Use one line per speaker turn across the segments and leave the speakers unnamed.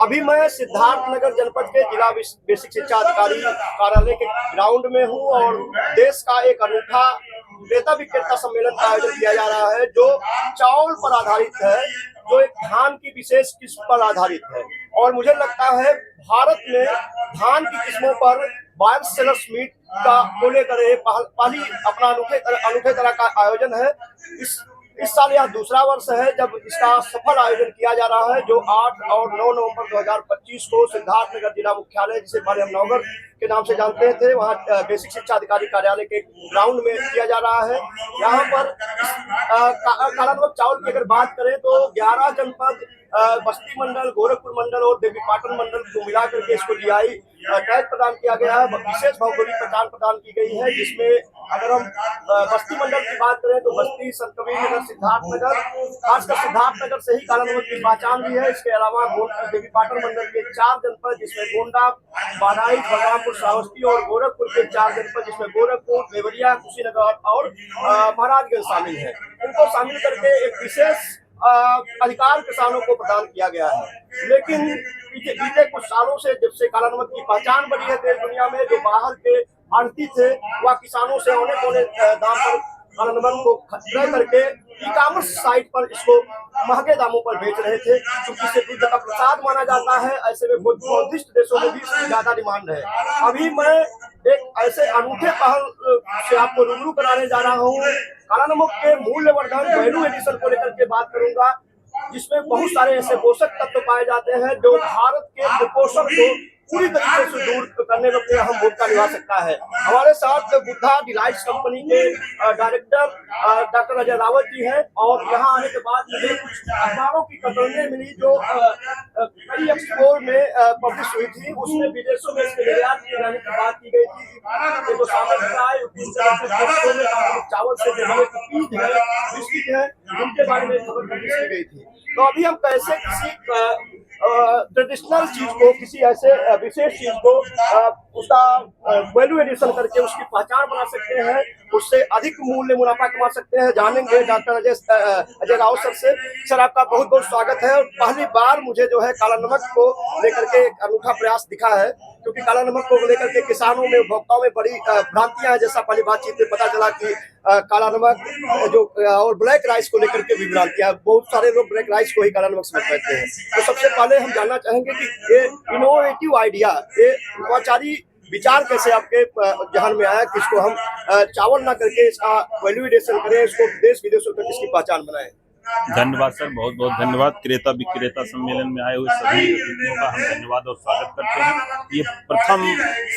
अभी मैं सिद्धार्थनगर जनपद के जिला बेसिक शिक्षा अधिकारी कार्यालय के ग्राउंड में हूं और देश का एक अनूठा क्रेता विक्रेता सम्मेलन का आयोजन किया जा रहा है जो चावल पर आधारित है, जो एक धान की विशेष किस्म पर आधारित है। और मुझे लगता है भारत में धान की किस्मों पर बायर सेलर्स मीट का को लेकर पहली अपना अनूठे तरह का आयोजन है। इस साल यह दूसरा वर्ष है जब इसका सफल आयोजन किया जा रहा है, जो 8 और 9 नवंबर 2025 को सिद्धार्थनगर जिला मुख्यालय, जिसे पहले हम नौगढ़ के नाम से जानते थे, वहाँ बेसिक शिक्षा अधिकारी कार्यालय के ग्राउंड में किया जा रहा है। यहाँ पर काला नमक चावल की अगर बात करें तो 11 जनपद, बस्ती मंडल, गोरखपुर मंडल और देवीपाटन मंडल को मिलाकर के इसको जीआई टैग प्रदान किया गया है। विशेष भौगोलिक पहचान प्रदान की गई है, जिसमें अगर हम बस्ती मंडल की बात करें तो बस्ती, संत कबीरनगर, सिद्धार्थनगर, खासकर सिद्धार्थनगर से ही काला नमक की पहचान भी है। इसके अलावा देवीपाटन मंडल के 4 जनपद, जिसमें गोंडा, बहराइच, बलरामपुर, श्रावस्ती और गोरखपुर के 4 जनपद, जिसमें गोरखपुर, देवरिया, कुशीनगर और महाराजगंज शामिल है। इनको शामिल करके एक विशेष अधिकार किसानों को प्रदान किया गया है। लेकिन बीते कुछ सालों से जब से काला नमक की पहचान बढ़ी है देश दुनिया में, जो बाहर के आढ़ती थे वह किसानों से औने दाम पर काला नमक को क्रय करके ई कॉमर्स साइट पर इसको महंगे दामों पर बेच रहे थे, क्योंकि इसे बुद्ध का प्रसाद माना जाता है। ऐसे में बौद्धिस्ट देशों में भी इसकी ज्यादा डिमांड है। अभी मैं एक ऐसे अनूठे पहल से आपको रूबरू कराने जा रहा हूँ। काला नमक के मूल्यवर्धन वैल्यू एडिशन को लेकर के बात करूंगा, जिसमें बहुत सारे ऐसे पोषक तत्व पाए जाते हैं जो भारत के कुपोषण को पूरी तरीके से दूर करने में अपनी अहम भूमिका निभा सकता है। हमारे साथ बुद्धा डिलाइट्स कंपनी के डायरेक्टर डॉक्टर अजय रावत जी हैं, और यहाँ आने के बाद मुझे कुछ अखबारों की कतरनें मिली जो कई एक्सपोर्ट में पब्लिश हुई थी। उसमें विदेशों में इसके निर्यात किए जाने की बात की गई थी। जो चावल से जो बने कुकीज है, बिस्किट है, उनके बारे में खबर पब्लिश की गई थी। तो अभी हम कैसे किसी ट्रेडिशनल चीज को, किसी ऐसे विशेष चीज को उसका वैल्यू एडिशन करके उसकी पहचान बना सकते हैं, उससे अधिक मूल्य मुनाफा कमा सकते हैं, जानेंगे डॉक्टर अजय रावत सर से। सर, आपका बहुत बहुत स्वागत है। और पहली बार मुझे जो है काला नमक को लेकर के एक अनूठा प्रयास दिखा है, क्योंकि काला नमक को लेकर के किसानों में, उपभोक्ताओं में बड़ी भ्रांतियां हैं। जैसा पहली बातचीत में पता चला कि काला नमक जो और ब्लैक राइस को लेकर के भी भ्रांतियां, बहुत सारे लोग ब्लैक राइस को ही काला नमक समझ पाते हैं। तो सबसे पहले हम जानना चाहेंगे कि ये इनोवेटिव आइडिया, ये नवाचारी विचार कैसे आपके जहन में आया कि इसको हम चावल ना करके इसका वैल्यू एडिशन करें, इसको देश विदेशों तक इसकी पहचान बनाएं।
धन्यवाद सर, बहुत बहुत धन्यवाद। क्रेता विक्रेता सम्मेलन में आए हुए सभी अतिथियों का हम धन्यवाद और स्वागत करते हैं। ये प्रथम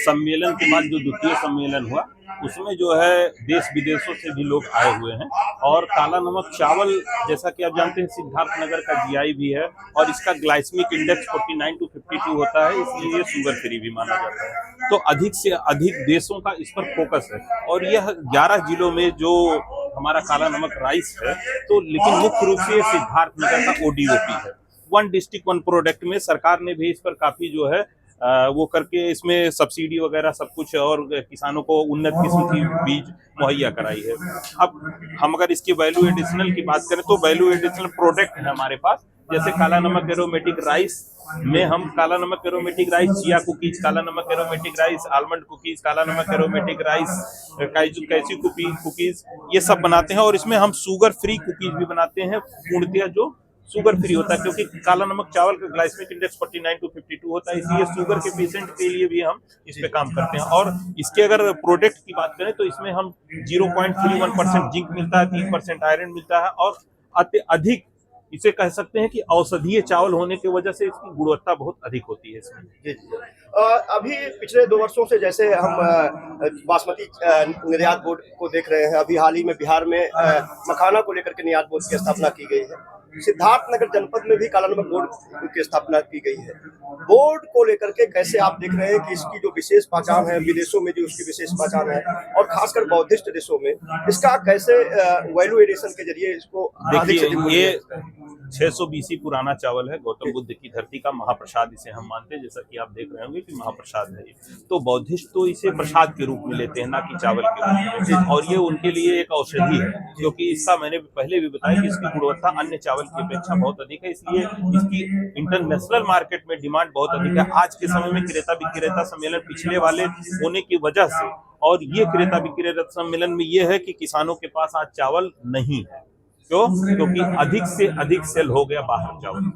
सम्मेलन के बाद जो द्वितीय सम्मेलन हुआ, उसमें जो है देश विदेशों से भी लोग आए हुए हैं। और काला नमक चावल, जैसा कि आप जानते हैं, सिद्धार्थनगर का जीआई भी है और इसका ग्लाइसेमिक इंडेक्स 49 to 52 होता है, इसलिए ये शुगर फ्री भी माना जाता है। तो अधिक से अधिक देशों का इस पर फोकस है। और यह 11 जिलों में जो हमारा काला नमक राइस है, तो लेकिन मुख्य रूप से सिद्धार्थनगर का ओडीओपी है। 1 डिस्ट्रिक्ट 1 प्रोडक्ट में सरकार ने भी इस पर काफी जो है वो करके इसमें सब्सिडी वगैरह सब कुछ और किसानों को उन्नत किस्म की बीज मुहैया कराई है। अब हम अगर इसकी वैल्यू एडिशनल की बात करें तो वैल्यू एडिशनल प्रोडक्ट है हमारे पास, जैसे काला नमक एरोमेटिक राइस में हम काला नमक एरोमेटिक राइस, चिया कुकीज, काला नमक एरोमेटिक राइस, आलमंड कुकीज, काला नमक एरोमेटिक राइस, कैची कुकीज, ये सब बनाते हैं। और इसमें हम शुगर फ्री कुकीज भी बनाते हैं, पूर्णतः जो शुगर फ्री होता है, क्योंकि काला नमक चावल का ग्लाइसेमिक इंडेक्स 49 to 52 होता है, इसलिए शुगर के पेशेंट के लिए भी हम इस पे काम करते हैं। और इसके अगर प्रोडक्ट की बात करें तो इसमें हम 0.31% जिंक मिलता है, 3% आयरन मिलता है, और अधिक इसे कह सकते हैं कि औषधीय चावल होने की वजह से इसकी गुणवत्ता बहुत अधिक होती है इसमें।
जी जी। अभी पिछले 2 वर्षों से जैसे हम बासमती निर्यात बोर्ड को देख रहे हैं, अभी हाल ही में बिहार में मखाना को लेकर के निर्यात बोर्ड की स्थापना की गई है। सिद्धार्थनगर जनपद में भी काला नमक बोर्ड की स्थापना की गई है। बोर्ड को लेकर के कैसे आप देख रहे हैं कि इसकी जो विशेष पहचान है, विदेशों में जो उसकी विशेष पहचान है, और खासकर बौद्धिस्ट देशों में इसका कैसे वैल्यू एडिशन के जरिए इसको
देखिए, ये 600 BC पुराना चावल है, गौतम बुद्ध की धरती का महाप्रसाद इसे हम मानते हैं, जैसा कि आप देख रहे होंगे कि महाप्रसाद है ये। तो बौद्धिस्ट तो इसे प्रसाद के रूप में लेते हैं, ना कि चावल के रूप में, और ये उनके लिए एक औषधि है, क्योंकि इसका मैंने पहले भी बताया कि इसकी गुणवत्ता अन्य चावल की अपेक्षा बहुत अधिक है, इसलिए इसकी इंटरनेशनल मार्केट में डिमांड बहुत अधिक है। आज के समय में क्रेता विक्रेता सम्मेलन पिछले वाले होने की वजह से, और ये क्रेता विक्रेता सम्मेलन में ये है कि किसानों के पास आज चावल नहीं है। क्यों? क्योंकि अधिक से अधिक सेल हो गया बाहर चावल।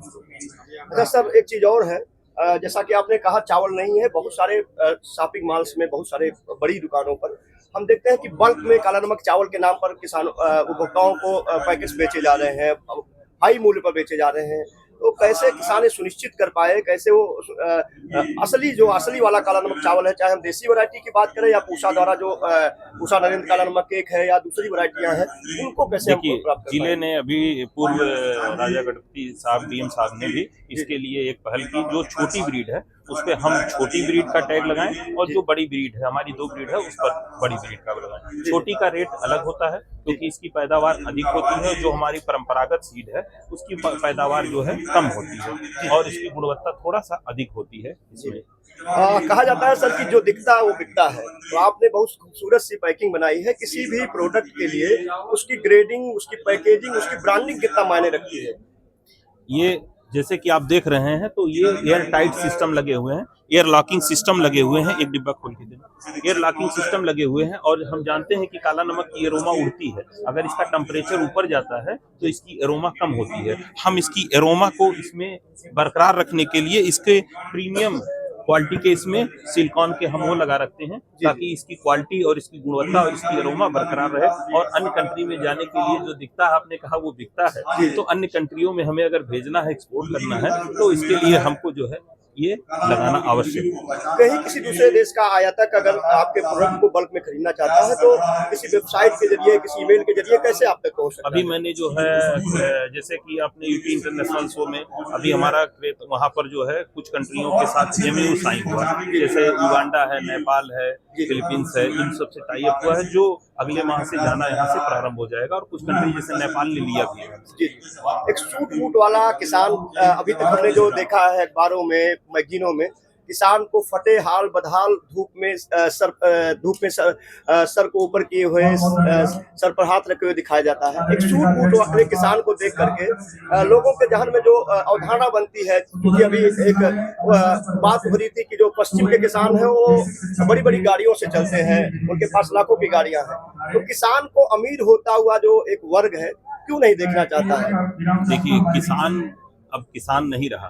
अच्छा सर, एक चीज और है, जैसा कि आपने कहा चावल नहीं है, बहुत सारे शॉपिंग मॉल्स में, बहुत सारे बड़ी दुकानों पर हम देखते हैं कि बल्क में काला नमक चावल के नाम पर किसानों उपभोक्ताओं को पैकेट्स बेचे जा रहे हैं, हाई मूल्य पर बेचे जा रहे हैं। तो कैसे किसान ये सुनिश्चित कर पाए, कैसे वो असली वाला काला नमक चावल है, चाहे हम देसी वैरायटी की बात करें या पूसा द्वारा जो पूसा नरेंद्र काला नमक केक है या दूसरी वैरायटियां हैं, उनको कैसे हम प्राप्त कर पाए?
जिले ने अभी पूर्व राजा गणपति साहब डीएम साहब ने भी इसके लिए एक पहल की, जो छोटी ब्रीड है उस पर हम छोटी ब्रीड का टैग लगाएं, और जो बड़ी ब्रीड है, हमारी 2 ब्रीड है, उस पर बड़ी ब्रीड का लगाएं। छोटी का रेट अलग होता है क्योंकि इसकी पैदावार अधिक होती है, जो हमारी परंपरागत सीड है उसकी पैदावार जो है कम होती है, और इसकी गुणवत्ता थोड़ा सा अधिक होती है इसमें।
कहा जाता है सर कि जो दिखता है वो बिकता है, तो आपने बहुत खूबसूरत सी पैकिंग बनाई है। किसी भी प्रोडक्ट के लिए उसकी ग्रेडिंग, उसकी पैकेजिंग, उसकी ब्रांडिंग कितना मायने रखती है?
ये जैसे कि आप देख रहे हैं, तो ये एयर टाइट सिस्टम लगे हुए हैं, एयर लॉकिंग सिस्टम लगे हुए हैं। एक डिब्बा खोल के देना। एयर लॉकिंग सिस्टम लगे हुए हैं, और हम जानते हैं कि काला नमक की एरोमा उड़ती है। अगर इसका टेम्परेचर ऊपर जाता है तो इसकी एरोमा कम होती है। हम इसकी एरोमा को इसमें बरकरार रखने के लिए इसके प्रीमियम क्वालिटी के इसमें सिलिकॉन के हम वो लगा रखते हैं, ताकि इसकी क्वालिटी और इसकी गुणवत्ता और इसकी एरोमा बरकरार रहे, और अन्य कंट्री में जाने के लिए जो दिखता है, आपने कहा वो बिकता है, तो अन्य कंट्रियों में हमें अगर भेजना है, एक्सपोर्ट करना है, तो इसके लिए हमको जो है ये लगाना आवश्यक है।
कहीं किसी दूसरे देश का आयातक अगर आपके प्रोडक्ट को बल्क में खरीदना चाहता है, तो किसी वेबसाइट के जरिए, किसी ईमेल के जरिए कैसे आप तक पहुंच सकता है?
अभी मैंने जो है, जैसे कि आपने यूपी इंटरनेशनल शो में अभी हमारा वहाँ पर जो है कुछ कंट्रियों के साथ MOU साइन हुआ, जैसे युगांडा है, नेपाल है, फिलीपींस है, इन सब से टाई अप हुआ है, जो अगले माह से जाना यहाँ से प्रारंभ हो जाएगा, और कुछ कंट्री जैसे नेपाल ने लिया भी है।
एक सूट बूट वाला किसान, अभी तक हमने जो देखा है अखबारों में, मैगजीनों में, किसान को फटे हाल बदहाल धूप में सर को ऊपर किए हुए, सर पर हाथ रखे हुए दिखाया जाता है। एक सूट बूट वाले किसान को देख करके लोगों के जहन में जो अवधारणा बनती है, क्योंकि अभी एक बात हो रही थी कि जो पश्चिम के किसान हैं वो बड़ी बड़ी गाड़ियों से चलते हैं, उनके पास लाखों की गाड़ियां हैं, तो किसान को अमीर होता हुआ जो एक वर्ग है क्यों नहीं देखना चाहता है?
देखिए, किसान अब किसान नहीं रहा,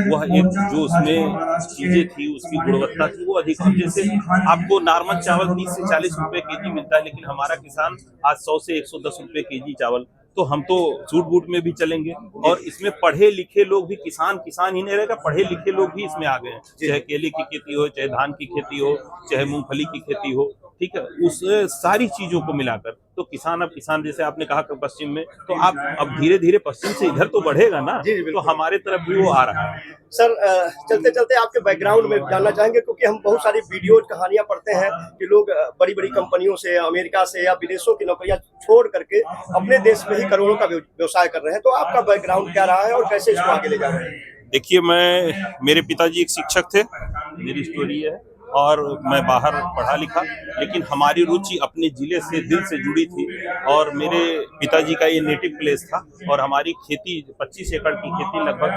वह एक जो उसमें चीजें थी, उसकी गुणवत्ता थी, वो अधिक। जैसे आपको नॉर्मल चावल 30 से 40 रुपए केजी मिलता है, लेकिन हमारा किसान आज 100 से 110 रुपए केजी चावल, तो हम तो सूट बूट में भी चलेंगे। और इसमें पढ़े लिखे लोग भी, किसान ही नहीं रहेगा, पढ़े लिखे लोग भी इसमें आ गए हैं, चाहे केले की खेती हो, चाहे धान की खेती हो, चाहे मूंगफली की खेती हो, ठीक है, उस सारी चीजों को मिलाकर तो किसान, अब किसान जैसे आपने कहा कि पश्चिम में, तो आप अब धीरे धीरे पश्चिम से इधर तो बढ़ेगा ना, तो हमारे तरफ भी वो आ रहा है।
सर, चलते चलते आपके बैकग्राउंड में जानना चाहेंगे, क्योंकि हम बहुत सारी वीडियो कहानियां पढ़ते हैं कि लोग बड़ी बड़ी कंपनियों से, अमेरिका से या विदेशों की नौकरियां छोड़ करके अपने देश में ही करोड़ों का व्यवसाय कर रहे हैं। तो आपका बैकग्राउंड क्या रहा है और कैसे इसको आगे ले जा रहे हैं?
देखिए, मेरे पिताजी एक शिक्षक थे, मेरी स्टोरी है, और मैं बाहर पढ़ा लिखा, लेकिन हमारी रुचि अपने जिले से, दिल से जुड़ी थी। और मेरे पिताजी का ये नेटिव प्लेस था, और हमारी खेती 25 एकड़ की खेती लगभग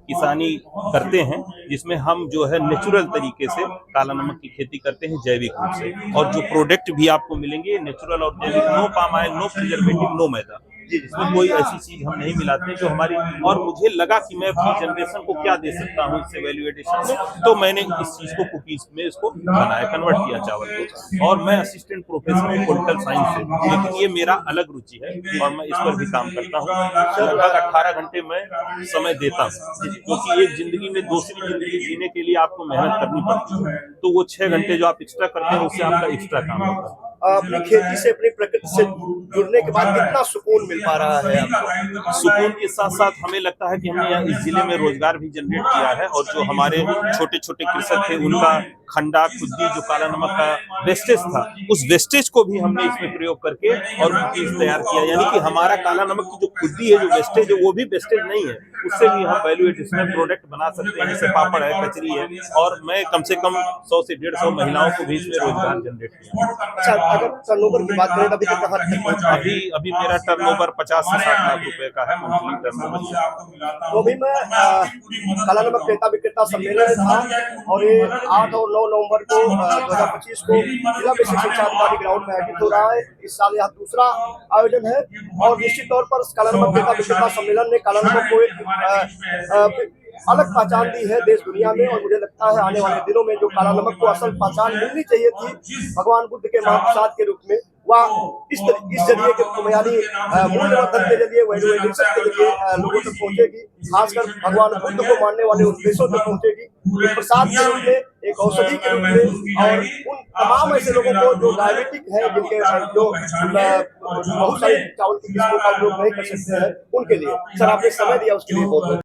किसानी करते हैं, जिसमें हम जो है नेचुरल तरीके से काला नमक की खेती करते हैं, जैविक रूप से। और जो प्रोडक्ट भी आपको मिलेंगे नेचुरल और जैविक, no palm oil, no preservative, no मैदा, इसमें कोई ऐसी चीज हम नहीं मिलाते जो हमारी। और मुझे लगा कि मैं अपनी जनरेशन को क्या दे सकता हूँ इससे वैल्यू एडिशन में, तो मैंने इस चीज को कुकीज में इसको बनाया, कन्वर्ट किया चावल को। और मैं असिस्टेंट प्रोफेसर हूँ पॉलिटिकल साइंस से, लेकिन ये मेरा अलग रुचि है और मैं इस पर भी काम करता हूँ। लगभग 18 घंटे मैं समय देता हूँ, क्योंकि एक जिंदगी में दूसरी जिंदगी जीने के लिए आपको मेहनत करनी पड़ती है, तो वो 6 घंटे जो आप एक्स्ट्रा करते हैं उससे आपका एक्स्ट्रा काम होता है।
अपनी खेती से, अपनी प्रकृति से जुड़ने के बाद कितना सुकून मिल पा रहा है आपको?
सुकून के साथ साथ हमें लगता है कि हमने यहाँ इस जिले में रोजगार भी जनरेट किया है, और जो हमारे छोटे छोटे कृषक थे उनका खंडा खुद्दी जो काला नमक का वेस्टेज था, उस वेस्टेज को भी हमने इसमें प्रयोग करके और चीज तैयार किया। यानी कि हमारा काला नमक की जो खुद्दी है, जो वेस्टेज है, वो भी वेस्टेज नहीं है, उससे भी हम वैल्यू एडिशनल प्रोडक्ट बना सकते हैं, जैसे पापड़ है, कचरी है। और मैं कम से कम 100 से 150 महिलाओं को भी इसमें रोजगार जनरेट किया।
अच्छा, अगर टर्नओवर की बात करें तो अभी कितना हद तक पहुंचा है?
अभी मेरा टर्नओवर 50 से 60 लाख रुपए का है, मंथली टर्नओवर।
तो अभी मैं काला नमक क्रेता विक्रेता सम्मेलन में था, और ये 8 और 9 नवंबर को 2025 को जिला बेसिक शिक्षा अधिकारी ग्राउंड में आयोजित हो रहा है। इस साल यह दूसरा आयोजन है, और निश्चित तौर पर काला नमक क्रेता विक्रेता सम्मेलन ने काला नमक को एक अलग पहचान दी है देश दुनिया में। और मुझे लगता है आने वाले दिनों में जो काला नमक को असल पहचान मिलनी चाहिए थी भगवान बुद्ध के महाप्रसाद के रूप में, वह इस जरिए के बुनियादी मूल्यवर्धन के जरिए, वैल्यू एडिशन के जरिए लोगों तक पहुंचेगी, खासकर भगवान बुद्ध को मानने वाले उन देशों तक पहुंचेगी, एक प्रसाद के रूप में, एक औषधि के रूप में, और उन तमाम ऐसे लोगों को जो डायबिटिक है, जिनके जो बहुत सारी चावल की किस्मों का उपयोग नहीं कर सकते हैं, उनके लिए। सर, आपने समय दिया उसके लिए बहुत बहुत